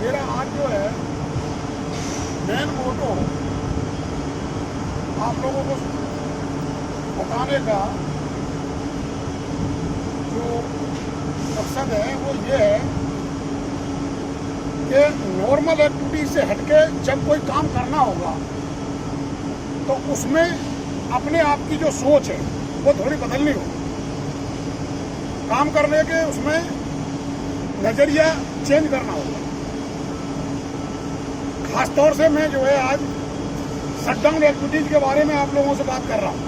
मेरा आज जो है मेन मोटो आप लोगों को बताने का जो मकसद है वो ये है कि नॉर्मल एक्टिविटी से हटके जब कोई काम करना होगा तो उसमें अपने आप की जो सोच है वो थोड़ी बदलनी होगी। काम करने के उसमें नज़रिया चेंज करना होगा। खासतौर से मैं जो है आज शटडाउन एक्टिविटीज के बारे में आप लोगों से बात कर रहा हूँ।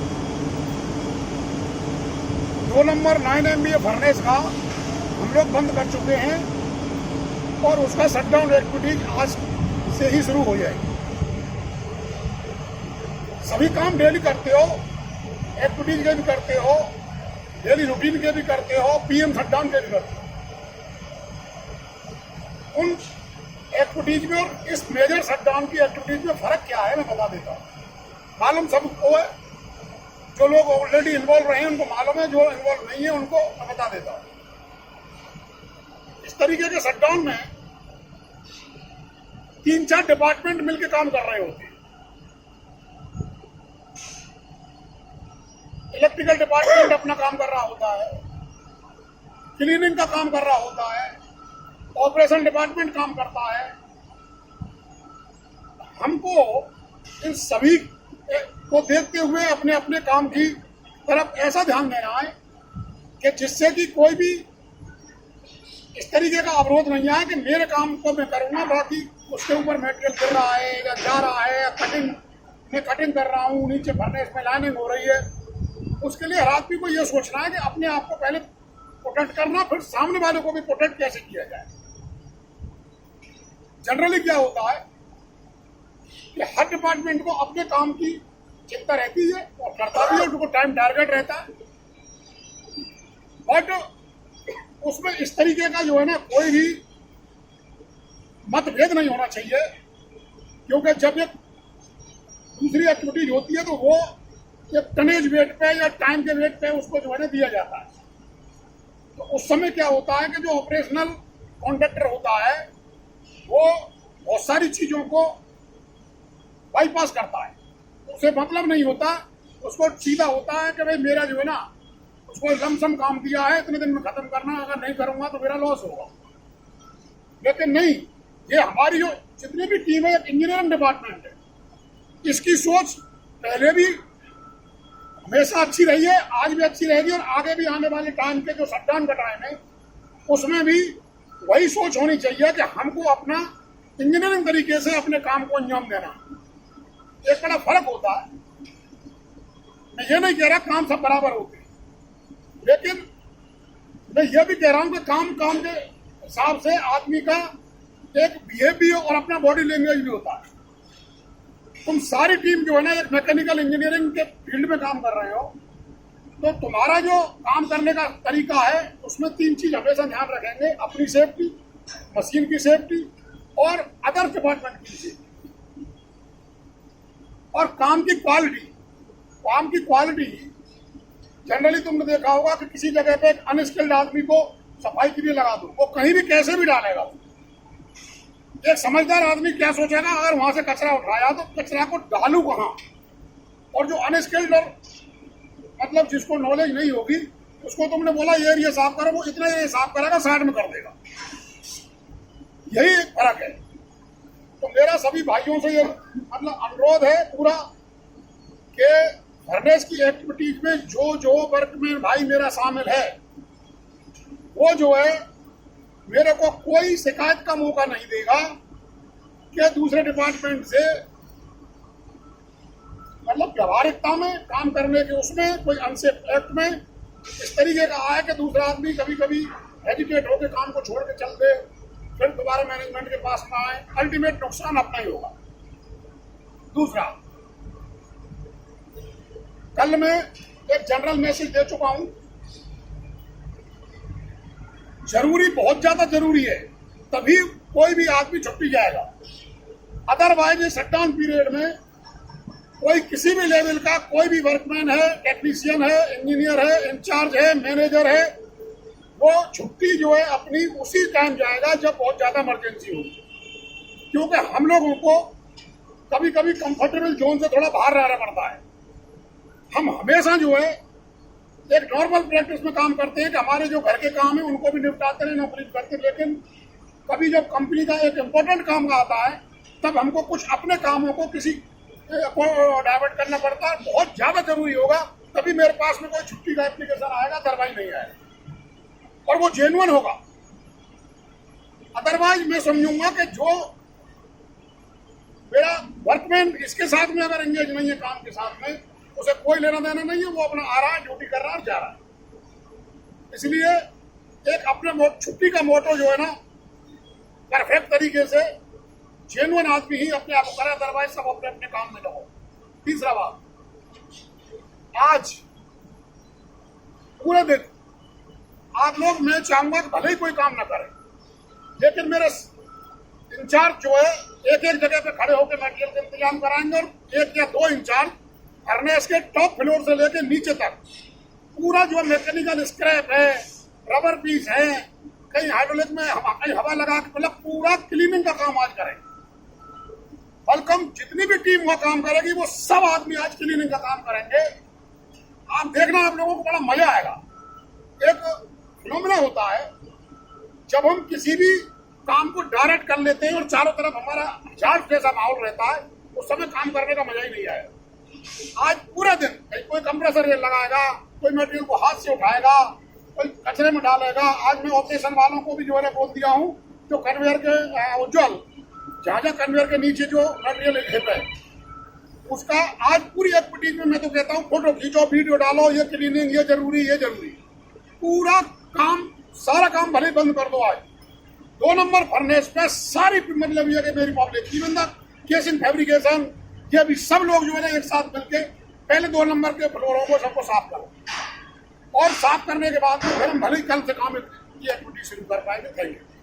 2 नंबर 9 MBA फर्नेस का हम लोग बंद कर चुके हैं और उसका शटडाउन एक्टिविटीज आज से ही शुरू हो जाएगी। सभी काम डेली करते हो, एक्टिविटीज के भी करते हो, डेली रूटीन के भी करते हो, PM शटडाउन के भी करते हो। उन एक्टिविटीज में और इस मेजर शटडाउन की एक्टिविटीज में फर्क क्या है मैं बता देता हूँ। मालूम सबको है, जो लोग ऑलरेडी इन्वॉल्व रहे हैं उनको मालूम है, जो इन्वॉल्व नहीं है उनको मैं बता देता हूँ। इस तरीके के शटडाउन में 3-4 डिपार्टमेंट मिलकर काम कर रहे होते हैं। इलेक्ट्रिकल डिपार्टमेंट अपना काम कर रहा होता है, क्लीनिंग का काम कर रहा होता है, ऑपरेशन डिपार्टमेंट काम करता है। हमको इन सभी को देखते हुए अपने अपने काम की तरफ ऐसा ध्यान देना है कि जिससे कि कोई भी इस तरीके का अवरोध नहीं आए कि मेरे काम को मैं करूँगा, बाकी उसके ऊपर मटेरियल गिर रहा है या जा रहा है या कटिंग कर रहा हूँ, नीचे फर्नेस में लाइनिंग हो रही है। उसके लिए हर आदमी को यह सोचना है कि अपने आप को पहले प्रोटेक्ट करना, फिर सामने वाले को भी प्रोटेक्ट कैसे किया जाए। जनरली क्या होता है कि हर डिपार्टमेंट को अपने काम की चिंता रहती है और करता भी है, उनको टाइम टारगेट रहता है, बट उसमें इस तरीके का जो है ना कोई भी मतभेद नहीं होना चाहिए, क्योंकि जब एक दूसरी एक्टिविटीज होती है तो वो एक टनेज वेट पे या टाइम के वेट पे उसको जो है ना दिया जाता है। तो उस समय क्या होता है कि जो ऑपरेशनल कॉन्ट्रैक्टर होता है वो बहुत सारी चीजों को बाईपास करता है, उसे मतलब नहीं होता, उसको सीधा होता है कि भाई मेरा जो है ना उसको लमसम काम दिया है, इतने दिन में खत्म करना, अगर नहीं करूंगा तो मेरा लॉस होगा। लेकिन नहीं, ये हमारी जो जितनी भी टीम है, इंजीनियरिंग डिपार्टमेंट है, इसकी सोच पहले भी हमेशा अच्छी रही है, आज भी अच्छी रहेगी और आगे भी आने वाले टाइम के जो शटडाउन का टाइम है उसमें भी वही सोच होनी चाहिए कि हमको अपना इंजीनियरिंग तरीके से अपने काम को अंजाम देना। एक बड़ा फर्क होता है। मैं ये नहीं कह रहा काम सब बराबर होते, लेकिन मैं ये भी कह रहा हूं कि काम के हिसाब से आदमी का एक बिहेवियर और अपना बॉडी लैंग्वेज भी होता है। तुम सारी टीम जो है ना एक मैकेनिकल इंजीनियरिंग के फील्ड में काम कर रहे हो, तो तुम्हारा जो काम करने का तरीका है उसमें 3 चीज हमेशा ध्यान रखेंगे: अपनी सेफ्टी, मशीन की सेफ्टी और अदर डिपार्टमेंट की सेफ्टी, और काम की क्वालिटी। काम की क्वालिटी जनरली तुमने देखा होगा कि किसी जगह पे एक अनस्किल्ड आदमी को सफाई के लिए लगा दो, वो कहीं भी कैसे भी डालेगा। एक समझदार आदमी क्या सोचेगा, अगर वहां से कचरा उठाया तो कचरा को डालू कहाँ, और जो अनस्किल्ड और मतलब जिसको नॉलेज नहीं होगी उसको तुमने बोला ये एरिया साफ करो, वो इतना एरिया साफ करेगा, साइड में कर देगा। यही एक फर्क है। तो मेरा सभी भाइयों से ये मतलब अनुरोध है पूरा कि फर्नेस की एक्टिविटीज में जो वर्कमैन भाई मेरा शामिल है वो जो है मेरे को कोई शिकायत का मौका नहीं देगा कि दूसरे डिपार्टमेंट से मतलब व्यवहारिकता में काम करने के उसमें कोई अनसेफ एक्ट में इस तरीके का आए कि दूसरा आदमी कभी कभी हेजिटेट होकर काम को छोड़ के चल दे, फिर दोबारा मैनेजमेंट के पास ना आए, अल्टीमेट नुकसान अपना ही होगा। दूसरा, कल मैं एक जनरल मैसेज दे चुका हूं, जरूरी बहुत ज्यादा जरूरी है तभी कोई भी आदमी छुट्टी जाएगा, अदरवाइज इस शटडाउन पीरियड में कोई किसी भी लेवल का कोई भी वर्कमैन है, टेक्नीशियन है, इंजीनियर है, इंचार्ज है, मैनेजर है, वो छुट्टी जो है अपनी उसी टाइम जाएगा जब बहुत ज्यादा इमरजेंसी होगी। क्योंकि हम लोगों को कभी कभी कंफर्टेबल जोन से थोड़ा बाहर रहना पड़ता है। हम हमेशा जो है एक नॉर्मल प्रैक्टिस में काम करते हैं कि हमारे जो घर के काम है उनको भी निपटाते रहे, नौकरी करते, लेकिन कभी जब कंपनी का एक इम्पोर्टेंट काम का आता है तब हमको कुछ अपने कामों को किसी को डाइवर्ट करना पड़ता है। बहुत ज्यादा जरूरी होगा तभी मेरे पास में कोई छुट्टी का एप्लीकेशन आएगा, अदरवाइज नहीं आएगा और वो जेन्युइन होगा। अदरवाइज मैं समझूंगा कि जो मेरा वर्कमैन इसके साथ में अगर एंगेज नहीं है काम के साथ में, उसे कोई लेना देना नहीं है, वो अपना आ रहा है, ड्यूटी कर रहा है, जा रहा है। इसलिए एक अपने छुट्टी का मोटो जो है ना, परफेक्ट तरीके से जेन्युइन आदमी ही अपने आप को करे, अदरवाइज सब अपने अपने काम में लगो। तीसरा बात, आज पूरे दिन आप लोग, मैं चाहूंगा कि भले ही कोई काम ना करे, लेकिन मेरे इंचार्ज जो है एक एक जगह पे खड़े होकर मटेरियल का इंतजाम कराएंगे और एक या दो इंचार्ज फर्नेस के टॉप फ्लोर से लेकर नीचे तक पूरा जो मैकेनिकल स्क्रैप है, रबर पीस है, कहीं हाइड्रोलिक में कहीं हवा लगा के, मतलब पूरा क्लीनिंग का काम आज करेंगे। वेलकम, जितनी भी टीम वहां काम करेगी वो सब आदमी आज क्लीनिंग का काम करेंगे। आप देखना, आप लोगों को बड़ा मजा आएगा। एक फिनोमेना होता है जब हम किसी भी काम को डायरेक्ट कर लेते हैं और चारों तरफ हमारा हजार जैसा माहौल रहता है, उस समय काम करने का मजा ही नहीं आएगा। आज पूरे दिन कोई कंप्रेसर लगाएगा, कोई मटेरियल को हाथ से उठाएगा, कोई कचरे में डालेगा। आज मैं ऑपरेशन वालों को भी जो है बोल दिया हूँ, जो कन्वेयर के उज्जवल जहां कन्वेयर के नीचे जो मटेरियल है उसका आज पूरी एक्टिविटीज में मैं तो कहता हूँ फोटो खींचो, वीडियो डालो, ये क्लीनिंग, ये जरूरी, ये जरूरी, पूरा काम, सारा काम भले बंद कर दो। आज 2 नंबर फर्नेस पे सारी, मतलब ये कि मेरी public even the case in fabrication, ये भी सब लोग जो है ना एक साथ मिलके पहले 2 नंबर के फ्लोरों को सबको साफ करो और साफ करने के बाद फिर हम भले ही कल से काम की एक्टिविटी शुरू कर पाएंगे। Thank you.